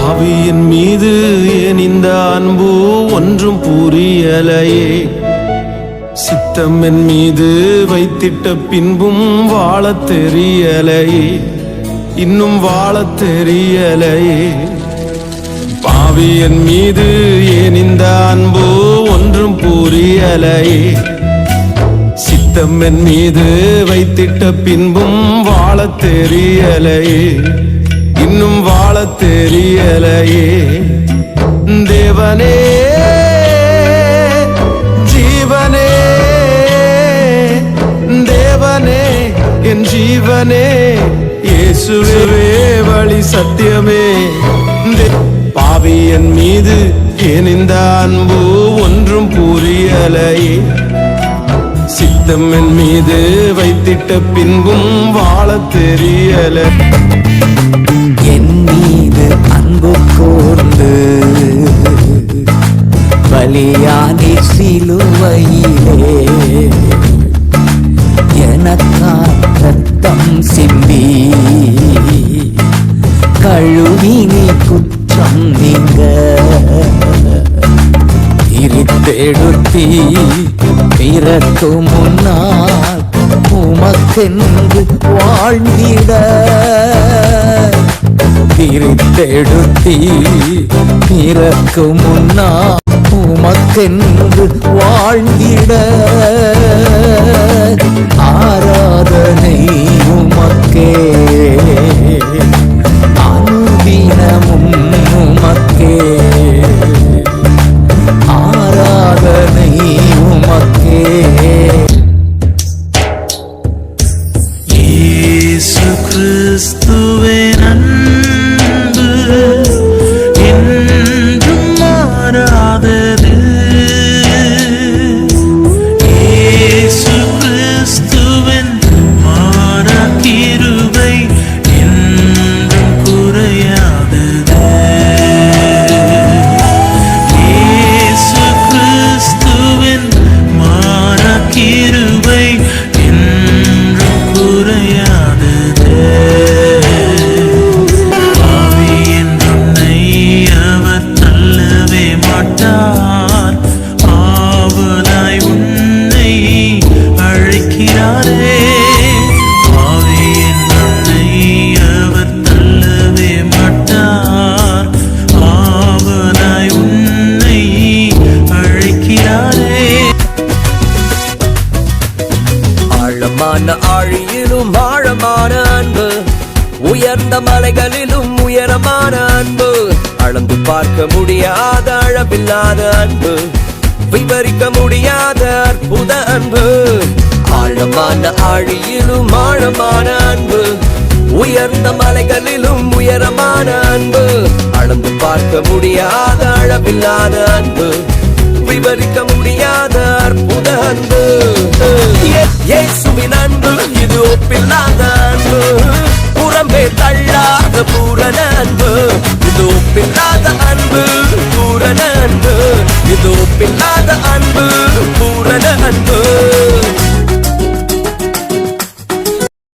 பாவியின் மீது ஏன் இந்த அன்பு ஒன்றும் புரியலையே. சித்தம் என் மீது வைத்திட்ட பின்பும் வாழத் தெரியலையே, இன்னும் வாழத் தெரியலையே. பாவியின் மீது ஏன் இந்த அன்பு ஒன்றும் புரியலையே. சித்தம் என் மீது வைத்திட்ட பின்பும் வாழத் தெரியலையே, இன்னும் வாழத் தெரியலையே. தேவனே ஜீவனே, தேவனே என் ஜீவனே, இயேசுவே வழி சத்தியமே. பாவி என் மீது ஏன் இந்த அன்பு ஒன்றும் புரியலையே. சித்தம் என் மீது வைத்திட்ட பின்பும் வாழத் தெரியல. என் மீது அன்பு கூர்ந்து பலியானி சிலுவையிலே எனக்காய் ரத்தம் சிந்தி கழுவி நீ குற்றம் நீங்க இருத்தெடுத்தி பிறக்கு முன்னால் உமக்கென்று வாழ்ந்திட. பிரித்தெடுத்தி பிறக்கு முன்னால் உமக்கென்று வாழ்ந்திட. ஆராதனை உமக்கே, அனுதினமும் உமக்கே, ஆராதனை உமக்கே. இயேசு கிறிஸ்துவின் அன்பு என்றும் மாறாதது. இயேசு கிறிஸ்துவின் மாறா கிருபை என்றும் குறையாதது. இயேசு கிறிஸ்துவின் மாறா கிருபை என்றும் குறையாதது. பாவி என்றுன்னை அவர் தள்ளவே மாட்டார், ஆவலாய் உன்னை அழைக்கிறாரே. பாவி என்றுன்னை அவர் தள்ளவே மாட்டார், ஆவலாய் உன்னை அழைக்கிறாரே. ஆழமான ஆழியிலும் ஆழமான அன்பு, உயர்ந்த மலைகளிலும் உயரமான அன்பு, அளந்து பார்க்க முடியாத அளவில்லாத அன்பு, விவரிக்க முடியாத அற்புத அன்பு. ஆழமான ஆழியிலும் ஆழமான அன்பு, உயர்ந்த மலைகளிலும் உயரமான அன்பு, அளந்து பார்க்க முடியாத அளவில்லாத அன்பு, விவரிக்க முடியாத அற்புத அன்பு. இயேசுவின் அன்பு இது ஒப்பில்லாத அன்பு, புறம்பே தள்ளாத பூரண அன்பு. இது ஒப்பில்லாத அன்பு, பூரண அன்பு. இது ஒப்பில்லாத அன்பு.